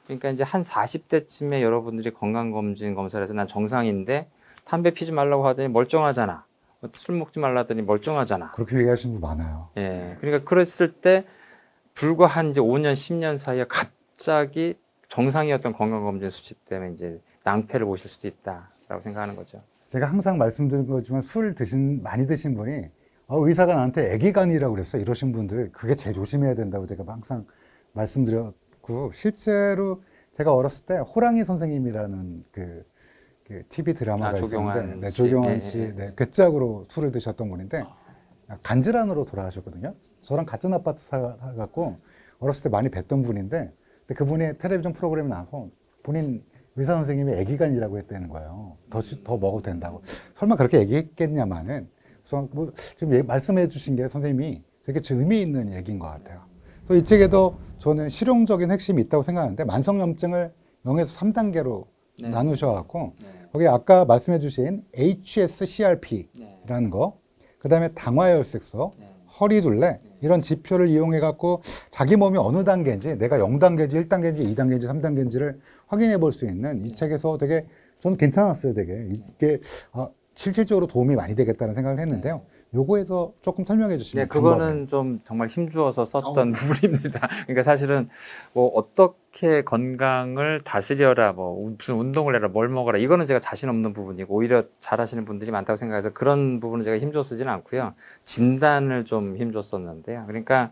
B: 그러니까 이제 한 40대쯤에 여러분들이 건강검진 검사를 해서 난 정상인데 담배 피지 말라고 하더니 멀쩡하잖아. 술 먹지 말라 하더니 멀쩡하잖아.
A: 그렇게 얘기하시는 분 많아요.
B: 예. 그러니까 그랬을 때 불과 한 이제 5년, 10년 사이에 갑자기 정상이었던 건강검진 수치 때문에 이제 낭패를 보실 수도 있다라고 생각하는 거죠.
A: 제가 항상 말씀드린 거지만 많이 드신 분이 의사가 나한테 애기간이라고 그랬어 이러신 분들, 그게 제일 조심해야 된다고 제가 항상 말씀드렸고, 실제로 제가 어렸을 때 호랑이 선생님이라는 그 TV 드라마가 있었는데, 조경환 씨, 그 짝으로 술을 드셨던 분인데, 간질환으로 돌아가셨거든요. 저랑 같은 아파트 살아갖고 어렸을 때 많이 뵀던 분인데 근데 그분이 텔레비전 프로그램에 나와서 본인 의사 선생님이 애기간이라고 했다는 거예요. 더 먹어도 된다고. 설마 그렇게 얘기했겠냐마는. 그래서 뭐 지금 말씀해 주신 게 선생님이 되게 의미 있는 얘기인 것 같아요. 또 이 책에도 저는 실용적인 핵심이 있다고 생각하는데 만성염증을 0에서 3단계로
B: 네.
A: 나누셔갖고
B: 네.
A: 거기 아까 말씀해 주신 HSCRP라는
B: 네.
A: 거, 그 다음에 당화혈색소,
B: 네.
A: 허리둘레 이런 지표를 이용해 갖고 자기 몸이 어느 단계인지 내가 0단계인지 1단계인지 2단계인지 3단계인지를 확인해 볼 수 있는 이 책에서 되게 저는 괜찮았어요. 되게 이게 실질적으로 도움이 많이 되겠다는 생각을 했는데요. 요거에서 조금 설명해 주시면.
B: 네, 그거는 좀 정말 힘주어서 썼던 부분입니다. 그러니까 사실은 뭐 어떻게 건강을 다스려라, 뭐 무슨 운동을 해라, 뭘 먹어라, 이거는 제가 자신 없는 부분이고 오히려 잘하시는 분들이 많다고 생각해서 그런 부분은 제가 힘줘 쓰지는 않고요. 진단을 좀 힘줘 썼는데요. 그러니까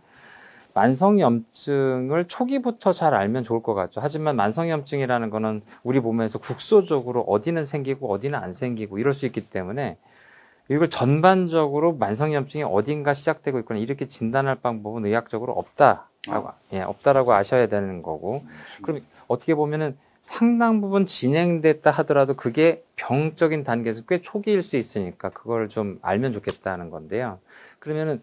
B: 만성염증을 초기부터 잘 알면 좋을 것 같죠. 하지만 만성염증이라는 거는 우리 몸에서 국소적으로 어디는 생기고 어디는 안 생기고 이럴 수 있기 때문에 이걸 전반적으로 만성염증이 어딘가 시작되고 있거나 이렇게 진단할 방법은 의학적으로 없다라고 아셔야 되는 거고. 그럼 어떻게 보면은 상당 부분 진행됐다 하더라도 그게 병적인 단계에서 꽤 초기일 수 있으니까 그걸 좀 알면 좋겠다는 건데요. 그러면은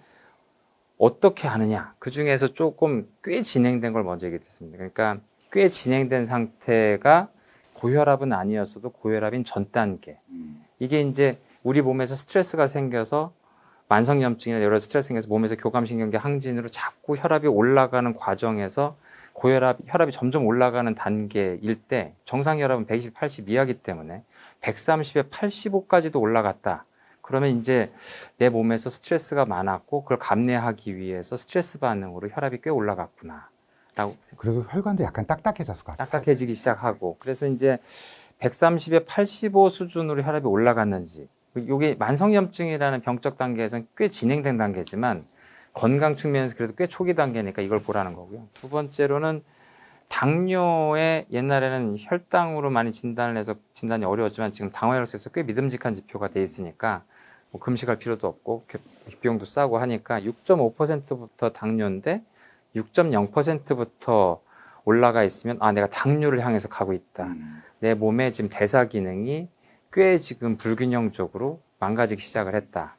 B: 어떻게 하느냐? 그 중에서 조금 꽤 진행된 걸 먼저 얘기했습니다. 그러니까 꽤 진행된 상태가 고혈압은 아니었어도 고혈압인 전 단계. 이게 이제 우리 몸에서 스트레스가 생겨서 만성염증이나 여러 스트레스 생겨서 몸에서 교감신경계 항진으로 자꾸 혈압이 올라가는 과정에서 혈압이 점점 올라가는 단계일 때 정상 혈압은 120, 80 이하기 때문에 130에 85까지도 올라갔다. 그러면 이제 내 몸에서 스트레스가 많았고 그걸 감내하기 위해서 스트레스 반응으로 혈압이 꽤 올라갔구나. 라고.
A: 그래도 혈관도 약간 딱딱해졌을 것 같아요.
B: 딱딱해지기 시작하고. 그래서 이제 130에 85 수준으로 혈압이 올라갔는지. 이게 만성염증이라는 병적 단계에서는 꽤 진행된 단계지만 건강 측면에서 그래도 꽤 초기 단계니까 이걸 보라는 거고요. 두 번째로는 당뇨에 옛날에는 혈당으로 많이 진단을 해서 진단이 어려웠지만 지금 당화혈색소 꽤 믿음직한 지표가 돼 있으니까 뭐 금식할 필요도 없고 비용도 싸고 하니까 6.5%부터 당뇨인데 6.0%부터 올라가 있으면 내가 당뇨를 향해서 가고 있다. 내 몸의 지금 대사 기능이 꽤 지금 불균형적으로 망가지기 시작을 했다.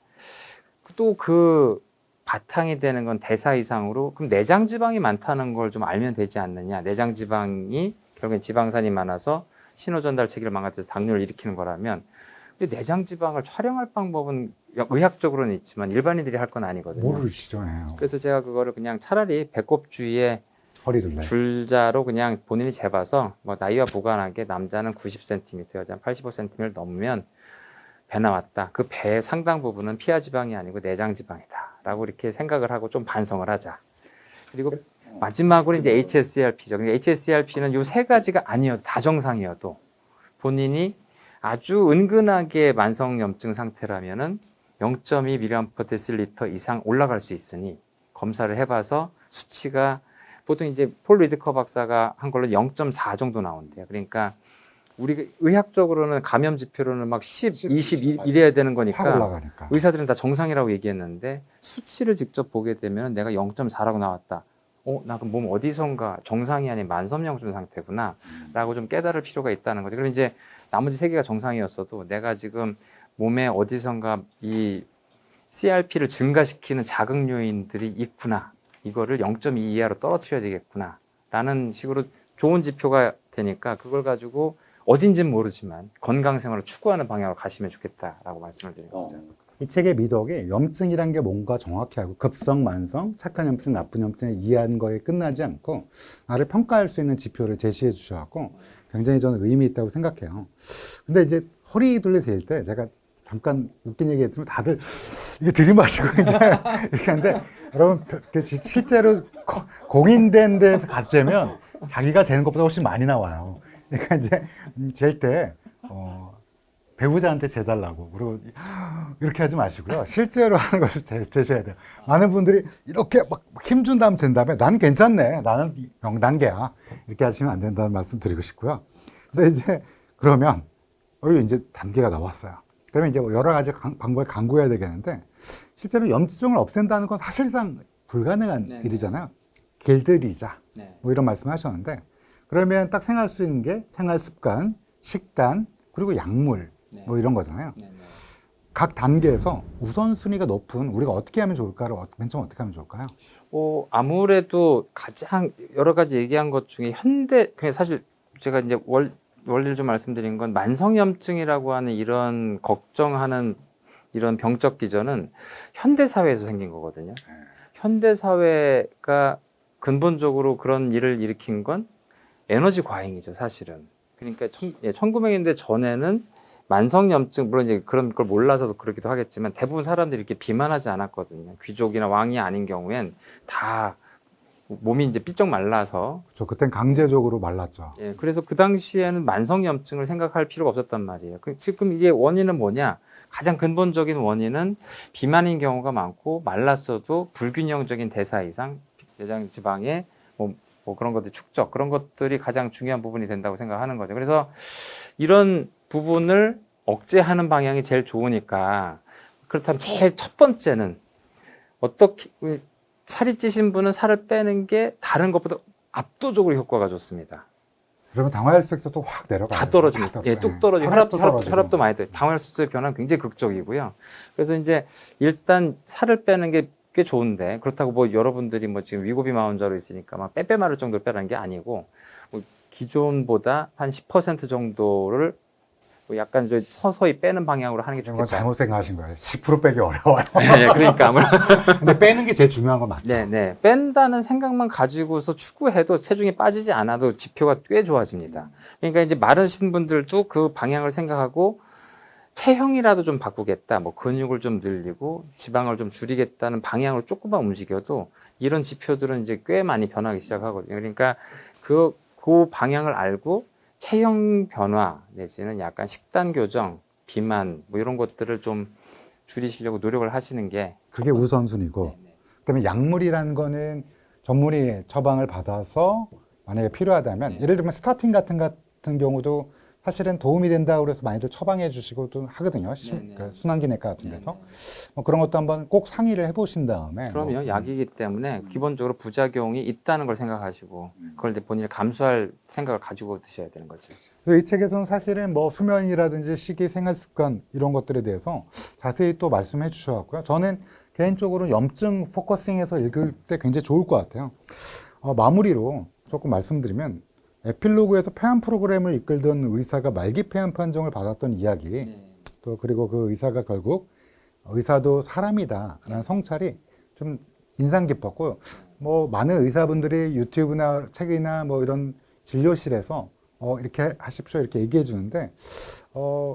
B: 또 그 바탕이 되는 건 대사 이상으로 그럼 내장 지방이 많다는 걸 좀 알면 되지 않느냐. 내장 지방이 결국엔 지방산이 많아서 신호 전달 체계를 망가뜨려서 당뇨를 일으키는 거라면 근데 내장 지방을 촬영할 방법은 의학적으로는 있지만 일반인들이 할 건 아니거든요.
A: 모르시죠.
B: 그래서 제가 그거를 그냥 차라리 배꼽 주위에
A: 허리둘레
B: 줄자로 그냥 본인이 재봐서 뭐 나이와 무관하게 남자는 90cm, 여자는 85cm를 넘으면 배 나왔다. 그 배의 상당 부분은 피하 지방이 아니고 내장 지방이다. 라고 이렇게 생각을 하고 좀 반성을 하자. 그리고 마지막으로 이제 HSCRP죠. 그러니까 HSCRP는 요 세 가지가 아니어도 다 정상이어도 본인이 아주 은근하게 만성염증 상태라면은 0.2mg/dL 이상 올라갈 수 있으니 검사를 해봐서 수치가 보통 이제 폴 리드커 박사가 한 걸로 0.4 정도 나온대요. 그러니까 우리 의학적으로는 감염 지표로는 막 10, 20 이래야 되는
A: 확
B: 거니까
A: 올라가니까.
B: 의사들은 다 정상이라고 얘기했는데 수치를 직접 보게 되면 내가 0.4라고 나왔다. 나 그럼 몸 어디선가 정상이 아닌 만성염증 상태구나 라고 좀 깨달을 필요가 있다는 거죠. 그럼 이제 나머지 세 개가 정상이었어도 내가 지금 몸에 어디선가 이 CRP를 증가시키는 자극 요인들이 있구나. 이거를 0.2 이하로 떨어뜨려야 되겠구나. 라는 식으로 좋은 지표가 되니까 그걸 가지고 어딘지는 모르지만 건강생활을 추구하는 방향으로 가시면 좋겠다라고 말씀을 드린 거죠.
A: 이 책의 미덕이 염증이란 게 뭔가 정확히 알고 급성, 만성, 착한 염증, 나쁜 염증을 이해한 거에 끝나지 않고 나를 평가할 수 있는 지표를 제시해 주셔서 굉장히 저는 의미 있다고 생각해요. 근데 이제 허리둘레 세일 때 제가 잠깐 웃긴 얘기 했지만 다들 이게 들이마시고 이렇게 하는데 여러분 실제로 공인된 데 가재면 자기가 재는 것보다 훨씬 많이 나와요. 그러니까 이제 잴 때 배우자한테 재달라고 그리고 이렇게 하지 마시고요. 실제로 하는 걸 재셔야 돼요. 많은 분들이 이렇게 막 힘준 다음 잰 다음에 난 괜찮네. 나는 0단계야. 이렇게 하시면 안 된다는 말씀 드리고 싶고요. 근데 이제 그러면 이제 단계가 나왔어요. 그러면 이제 뭐 여러 가지 방법을 강구해야 되겠는데 실제로 염증을 없앤다는 건 사실상 불가능한
B: 네네.
A: 일이잖아요. 길들이자
B: 네.
A: 뭐 이런 말씀하셨는데 그러면 딱 생각할 수 있는 게 생활 습관, 식단 그리고 약물
B: 네.
A: 뭐 이런 거잖아요.
B: 네. 네.
A: 각 단계에서 우선순위가 높은 우리가 어떻게 하면 좋을까를 맨 처음 어떻게 하면 좋을까요?
B: 아무래도 가장 여러 가지 얘기한 것 중에 그냥 사실 제가 이제 원리를 좀 말씀드린 건 만성염증이라고 하는 이런 걱정하는 이런 병적 기전은 현대사회에서 생긴 거거든요. 현대사회가 근본적으로 그런 일을 일으킨 건 에너지 과잉이죠, 사실은. 그러니까 1900년대 전에는 만성염증, 물론 이제 그런 걸 몰라서도 그러기도 하겠지만 대부분 사람들이 이렇게 비만하지 않았거든요. 귀족이나 왕이 아닌 경우엔 다 몸이 이제 삐쩍 말라서.
A: 저 그땐 강제적으로 말랐죠.
B: 예, 그래서 그 당시에는 만성염증을 생각할 필요가 없었단 말이에요. 지금 이게 원인은 뭐냐? 가장 근본적인 원인은 비만인 경우가 많고 말랐어도 불균형적인 대사 이상, 내장 지방의 뭐 그런 것들 축적, 그런 것들이 가장 중요한 부분이 된다고 생각하는 거죠. 그래서 이런 부분을 억제하는 방향이 제일 좋으니까 그렇다면 제일 첫 번째는 어떻게 살이 찌신 분은 살을 빼는 게 다른 것보다 압도적으로 효과가 좋습니다.
A: 그러면 당화혈색소도 확 내려가요.
B: 다 떨어집니다. 예, 뚝 떨어지고
A: 떨어지고.
B: 혈압도 많이 떨어져요. 당화혈색소의 변화는 굉장히 극적이고요. 그래서 이제 일단 살을 빼는 게 꽤 좋은데 그렇다고 뭐 여러분들이 뭐 지금 위고비 환자로 있으니까 막 빼빼 마를 정도로 빼라는 게 아니고 뭐 기존보다 한 10% 정도를 뭐 약간 좀 서서히 빼는 방향으로 하는 게
A: 이건
B: 좋겠다.
A: 잘못 생각하신 거예요. 10% 빼기 어려워요.
B: 네, 그러니까 아무래도
A: 근데 빼는 게 제일 중요한 건 맞죠.
B: 네. 뺀다는 생각만 가지고서 추구해도 체중이 빠지지 않아도 지표가 꽤 좋아집니다. 그러니까 이제 마르신 분들도 그 방향을 생각하고 체형이라도 좀 바꾸겠다, 뭐 근육을 좀 늘리고 지방을 좀 줄이겠다는 방향으로 조금만 움직여도 이런 지표들은 이제 꽤 많이 변하기 시작하거든요. 그러니까 그 방향을 알고 체형 변화 내지는 약간 식단 교정, 비만 뭐 이런 것들을 좀 줄이시려고 노력을 하시는 게
A: 그게 우선순위고 그다음에 약물이라는 거는 전문의 처방을 받아서 만약에 필요하다면
B: 네.
A: 예를 들면 스타틴 같은 경우도 사실은 도움이 된다고 그래서 많이들 처방해 주시고도 하거든요. 그 순환기내과 같은 데서. 뭐 그런 것도 한번 꼭 상의를 해보신 다음에.
B: 그럼요.
A: 뭐,
B: 약이기 때문에 기본적으로 부작용이 있다는 걸 생각하시고 그걸 이제 본인이 감수할 생각을 가지고 드셔야 되는 거죠.
A: 이 책에서는 사실은 뭐 수면이라든지 식이, 생활 습관 이런 것들에 대해서 자세히 또 말씀해 주셔갖고요. 저는 개인적으로 염증 포커싱해서 읽을 때 굉장히 좋을 것 같아요. 마무리로 조금 말씀드리면 에필로그에서 폐암 프로그램을 이끌던 의사가 말기 폐암 판정을 받았던 이야기, 또 그리고 그 의사가 결국 의사도 사람이다라는 성찰이 좀 인상 깊었고, 뭐 많은 의사분들이 유튜브나 책이나 뭐 이런 진료실에서 이렇게 하십시오 이렇게 얘기해 주는데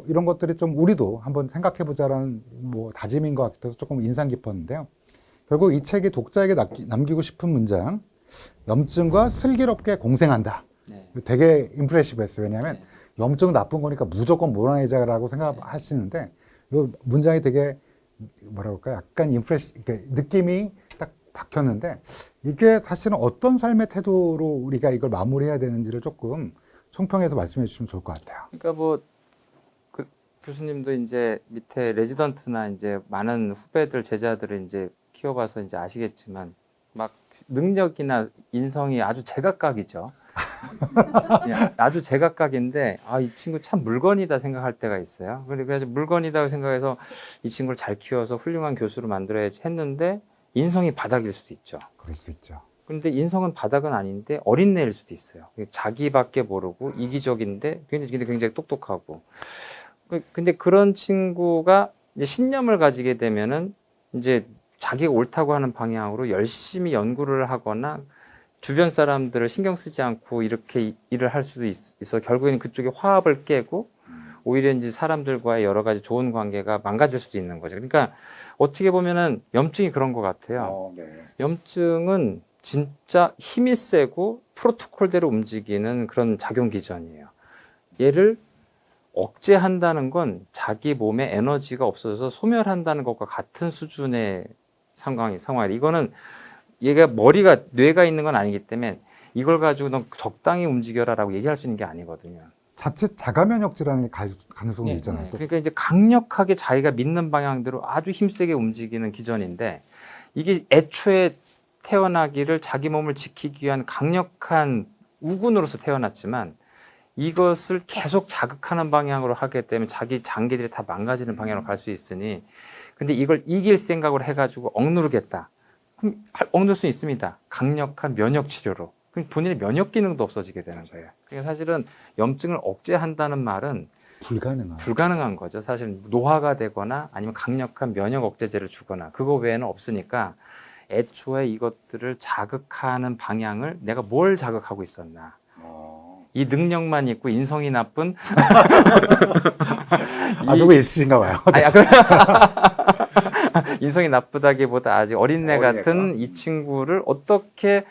A: 이런 것들이 좀 우리도 한번 생각해 보자라는 뭐 다짐인 것 같아서 조금 인상 깊었는데요. 결국 이 책이 독자에게 남기고 싶은 문장, 염증과 슬기롭게 공생한다. 되게 임프레시브했어요. 왜냐하면 염증은 나쁜 거니까 무조건 몰아내자라고 생각하시는데 이 문장이 되게 뭐라 그럴까 약간 느낌이 딱 박혔는데 이게 사실은 어떤 삶의 태도로 우리가 이걸 마무리해야 되는지를 조금 총평해서 말씀해 주시면 좋을 것 같아요.
B: 그러니까 뭐 그 교수님도 이제 밑에 레지던트나 이제 많은 후배들 제자들을 이제 키워봐서 이제 아시겠지만 막 능력이나 인성이 아주 제각각이죠. 아주 제각각인데 이 친구 참 물건이다 생각할 때가 있어요. 그래서 물건이다 생각해서 이 친구를 잘 키워서 훌륭한 교수로 만들어야지 했는데 인성이 바닥일 수도 있죠.
A: 그럴 수 있죠.
B: 근데 인성은 바닥은 아닌데 어린애일 수도 있어요. 자기밖에 모르고 이기적인데 굉장히 똑똑하고. 근데 그런 친구가 이제 신념을 가지게 되면은 이제 자기가 옳다고 하는 방향으로 열심히 연구를 하거나 주변 사람들을 신경 쓰지 않고 이렇게 일을 할 수도 있어. 결국에는 그쪽에 화합을 깨고 오히려 이제 사람들과의 여러 가지 좋은 관계가 망가질 수도 있는 거죠. 그러니까 어떻게 보면은 염증이 그런 것 같아요. 염증은 진짜 힘이 세고 프로토콜대로 움직이는 그런 작용 기전이에요. 얘를 억제한다는 건 자기 몸에 에너지가 없어서 소멸한다는 것과 같은 수준의 상황이에요. 이거는 얘가 뇌가 있는 건 아니기 때문에 이걸 가지고 넌 적당히 움직여라라고 얘기할 수 있는 게 아니거든요.
A: 자칫 자가면역 질환이 갈 가능성이 있잖아요. 또.
B: 그러니까 이제 강력하게 자기가 믿는 방향대로 아주 힘세게 움직이는 기전인데 이게 애초에 태어나기를 자기 몸을 지키기 위한 강력한 우군으로서 태어났지만 이것을 계속 자극하는 방향으로 하게 되면 자기 장기들이 다 망가지는 방향으로 갈 수 있으니 근데 이걸 이길 생각으로 해가지고 억누르겠다. 그럼 억누를 수 있습니다. 강력한 면역 치료로. 그럼 본인의 면역 기능도 없어지게 되는 거예요. 그러니까 사실은 염증을 억제한다는 말은 불가능한 거죠. 사실 노화가 되거나 아니면 강력한 면역 억제제를 주거나 그거 외에는 없으니까 애초에 이것들을 자극하는 방향을 내가 뭘 자극하고 있었나. 이 능력만 있고 인성이 나쁜
A: 누구 있으신가 봐요.
B: 인성이 나쁘다기보다 아직 어린애 같은 이 친구를 어떻게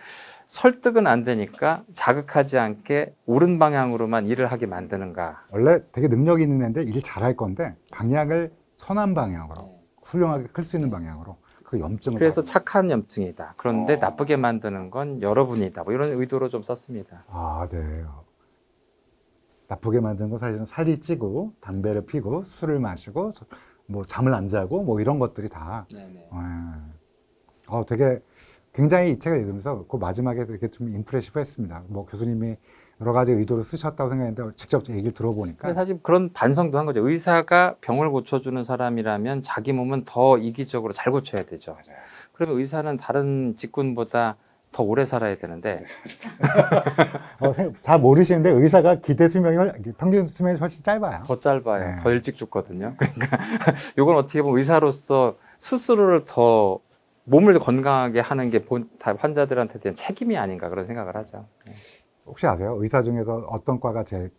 B: 설득은 안 되니까 자극하지 않게 옳은 방향으로만 일을 하게 만드는가.
A: 원래 되게 능력이 있는 애인데 일 잘할 건데 방향을 선한 방향으로 훌륭하게 클 수 있는 방향으로 그 염증을
B: 그래서 착한 염증이다. 그런데 나쁘게 만드는 건 여러분이다. 뭐 이런 의도로 좀 썼습니다.
A: 네. 나쁘게 만드는 건 사실은 살이 찌고 담배를 피고 술을 마시고 뭐 잠을 안 자고 뭐 이런 것들이 다. 되게 굉장히 이 책을 읽으면서 그 마지막에 되게 좀 임프레시브했습니다. 뭐 교수님이 여러 가지 의도를 쓰셨다고 생각했는데 직접 얘기를 들어보니까
B: 사실 그런 반성도 한 거죠. 의사가 병을 고쳐주는 사람이라면 자기 몸은 더 이기적으로 잘 고쳐야 되죠.
A: 맞아요.
B: 그러면 의사는 다른 직군보다 더 오래 살아야 되는데
A: 잘 모르시는데 의사가 평균 수명이 훨씬 짧아요.
B: 더 짧아요.
A: 네.
B: 더 일찍 죽거든요. 그러니까 이건 어떻게 보면 의사로서 스스로를 더 몸을 건강하게 하는 게 다 환자들한테 대한 책임이 아닌가 그런 생각을 하죠.
A: 혹시 아세요? 의사 중에서 어떤 과가 제일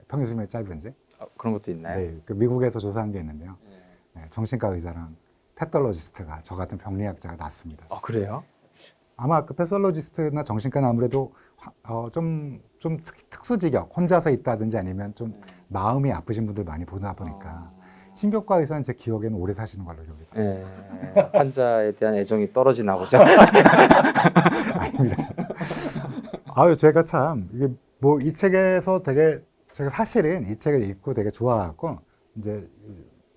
A: 평균 수명이 짧은지?
B: 그런 것도 있나요?
A: 네, 그 미국에서 조사한 게 있는데요. 정신과 의사랑 패톨로지스트가 저 같은 병리학자가 낫습니다.
B: 그래요?
A: 아마 그 패톨로지스트나 정신과는 아무래도 좀 특수직역, 혼자서 있다든지 아니면 좀 마음이 아프신 분들 많이 보다 보니까 신경과 의사는 제 기억에는 오래 사시는 걸로 기억이 나요.
B: 환자에 대한 애정이 떨어지나 보죠.
A: 아닙니다. 제가 참 이게 뭐 이 책에서 제가 사실은 이 책을 읽고 되게 좋아하고 이제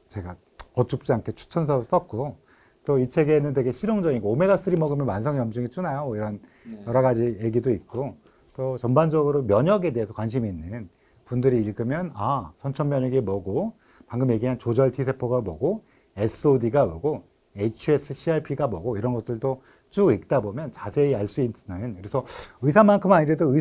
A: 제가 어줍지 않게 추천서도 썼고 또 이 책에는 되게 실용적이고 오메가3 먹으면 만성염증이 주나요? 뭐 이런 여러 가지 얘기도 있고 또 전반적으로 면역에 대해서 관심이 있는 분들이 읽으면 선천면역이 뭐고 방금 얘기한 조절 T세포가 뭐고 SOD가 뭐고 HSCRP가 뭐고 이런 것들도 쭉 읽다 보면 자세히 알 수 있는 그래서 의사만큼은 아니래도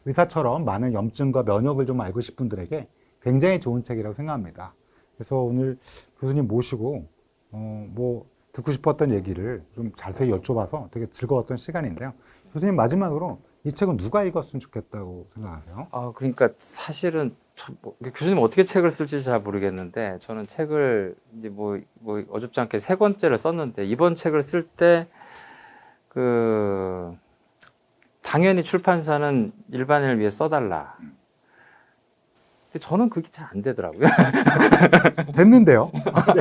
A: 의사처럼 많은 염증과 면역을 좀 알고 싶은 분들에게 굉장히 좋은 책이라고 생각합니다. 그래서 오늘 교수님 모시고 뭐 듣고 싶었던 얘기를 좀 자세히 여쭤봐서 되게 즐거웠던 시간인데요. 교수님 마지막으로 이 책은 누가 읽었으면 좋겠다고 생각하세요?
B: 그러니까 사실은 교수님 어떻게 책을 쓸지 잘 모르겠는데 저는 책을 이제 뭐 어줍지 않게 3권째를 썼는데 이번 책을 쓸 때 당연히 출판사는 일반인을 위해 써달라. 근데 저는 그게 잘 안 되더라고요.
A: 됐는데요.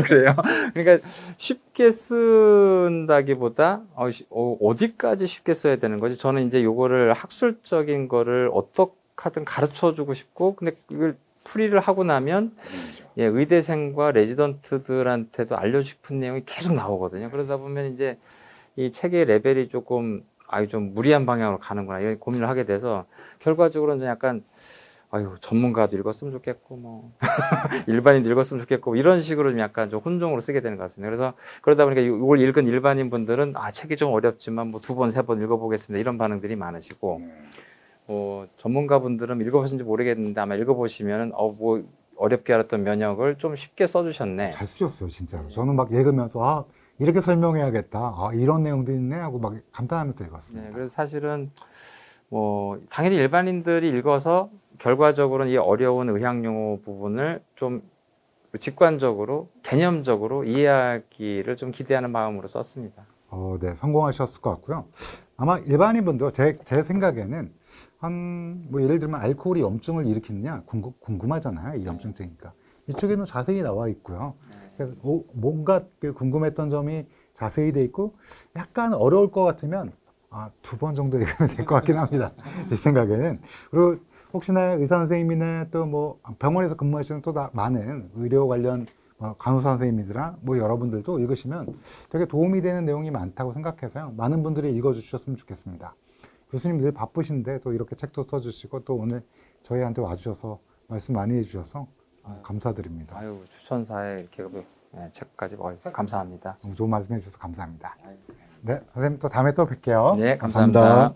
B: 그래요? 그러니까 쉽게 쓴다기보다 어디까지 쉽게 써야 되는 거지? 저는 이제 요거를 학술적인 거를 어떻게든 가르쳐 주고 싶고 근데 이걸 풀이를 하고 나면 의대생과 레지던트들한테도 알려주고 싶은 내용이 계속 나오거든요. 그러다 보면 이제 이 책의 레벨이 조금 좀 무리한 방향으로 가는구나 이런 고민을 하게 돼서 결과적으로는 약간 전문가도 읽었으면 좋겠고, 뭐, 일반인도 읽었으면 좋겠고, 이런 식으로 좀 약간 좀 혼종으로 쓰게 되는 것 같습니다. 그래서, 그러다 보니까 이걸 읽은 일반인 분들은, 책이 좀 어렵지만, 뭐, 2번, 3번 읽어보겠습니다. 이런 반응들이 많으시고, 전문가 분들은 읽어보신지 모르겠는데, 아마 읽어보시면은, 뭐, 어렵게 알았던 면역을 좀 쉽게 써주셨네.
A: 잘 쓰셨어요, 진짜로. 저는 막 읽으면서, 이렇게 설명해야겠다. 이런 내용도 있네. 하고 막 감탄하면서 읽었습니다.
B: 그래서 사실은, 당연히 일반인들이 읽어서 결과적으로는 이 어려운 의학용어 부분을 좀 직관적으로, 개념적으로 이해하기를 좀 기대하는 마음으로 썼습니다.
A: 네, 성공하셨을 것 같고요. 아마 일반인분도 제 생각에는 뭐 예를 들면 알코올이 염증을 일으키느냐 궁금하잖아요. 이 염증증이니까. 이쪽에는 자세히 나와 있고요. 그래서 뭔가 궁금했던 점이 자세히 돼 있고 약간 어려울 것 같으면 두 번 정도 읽으면 될 것 같긴 합니다. 제 생각에는. 그리고 혹시나 의사 선생님이나 또 뭐 병원에서 근무하시는 또 많은 의료 관련 간호사 선생님이나 뭐 여러분들도 읽으시면 되게 도움이 되는 내용이 많다고 생각해서요. 많은 분들이 읽어주셨으면 좋겠습니다. 교수님 늘 바쁘신데 또 이렇게 책도 써주시고 또 오늘 저희한테 와주셔서 말씀 많이 해주셔서 감사드립니다.
B: 아유, 추천사에 이렇게 책까지 감사합니다.
A: 너무 좋은 말씀 해주셔서 감사합니다. 네, 선생님 또 다음에 또 뵐게요.
B: 네, 감사합니다.